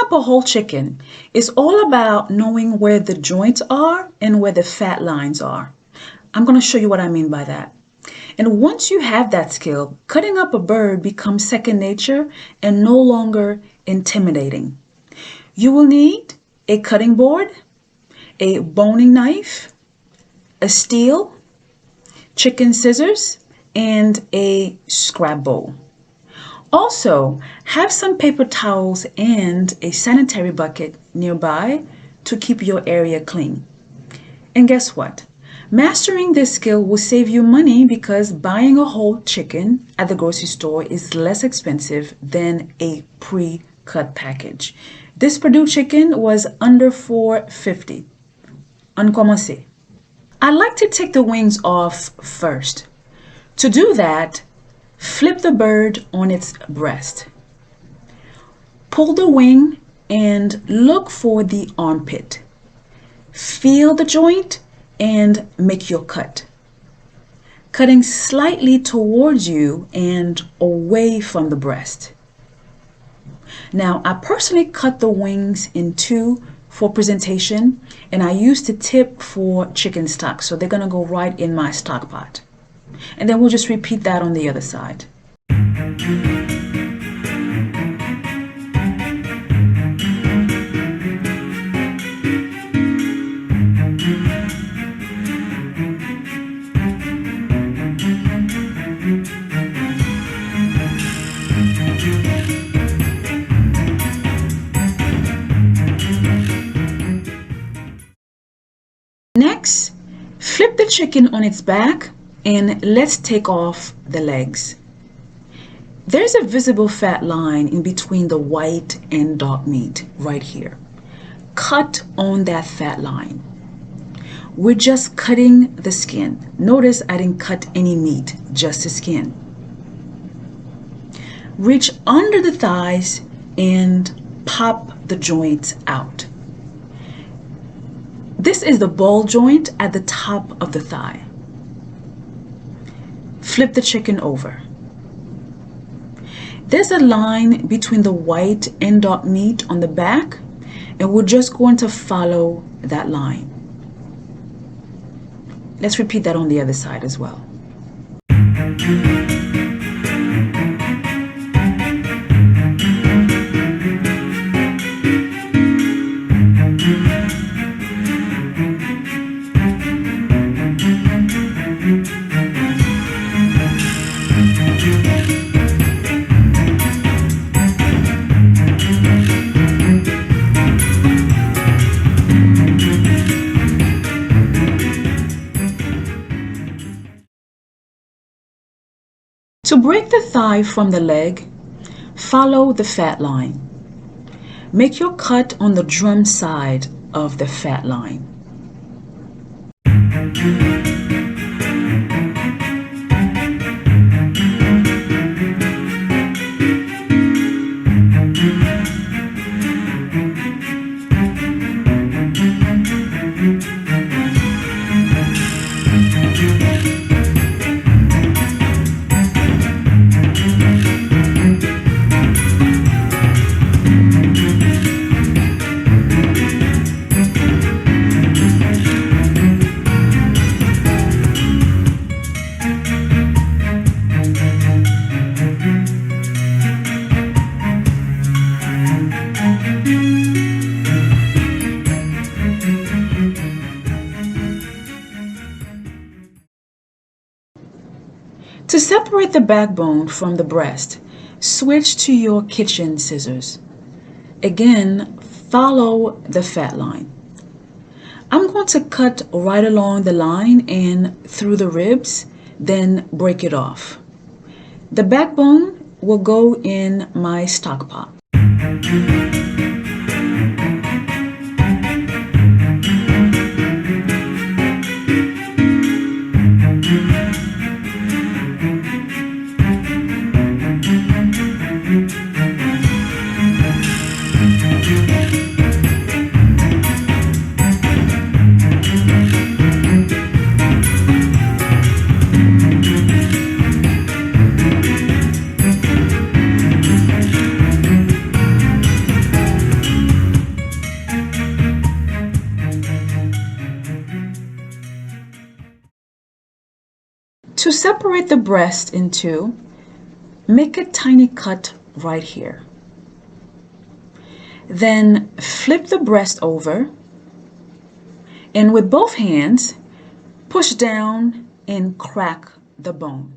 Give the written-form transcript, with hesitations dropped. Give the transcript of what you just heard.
up a whole chicken is all about knowing where the joints are and where the fat lines are. I'm going to show you what I mean by that. And once you have that skill, cutting up a bird becomes second nature and no longer intimidating. You will need a cutting board, a boning knife, a steel, chicken scissors, and a scrap bowl. Also, have some paper towels and a sanitary bucket nearby to keep your area clean. And guess what? Mastering this skill will save you money because buying a whole chicken at the grocery store is less expensive than a pre-cut package. This Purdue chicken was under $4.50. En commencer. I like to take the wings off first. To do that, flip the bird on its breast. Pull the wing and look for the armpit. Feel the joint and make your cut. Cutting slightly towards you and away from the breast. Now, I personally cut the wings in two for presentation, and I use the tip for chicken stock, so they're gonna go right in my stock pot. And then we'll just repeat that on the other side. Next, flip the chicken on its back and let's take off the legs. There's a visible fat line in between the white and dark meat right here. Cut on that fat line. We're just cutting the skin. Notice I didn't cut any meat, just the skin. Reach under the thighs and pop the joints out. This is the ball joint at the top of the thigh. Flip the chicken over. There's a line between the white and dark meat on the back, and we're just going to follow that line. Let's repeat that on the other side as well. To break the thigh from the leg, follow the fat line. Make your cut on the drum side of the fat line. To separate the backbone from the breast, switch to your kitchen scissors. Again, follow the fat line. I'm going to cut right along the line and through the ribs, then break it off. The backbone will go in my stock pot. To separate the breast in two, make a tiny cut right here. Then flip the breast over, and with both hands, push down and crack the bone.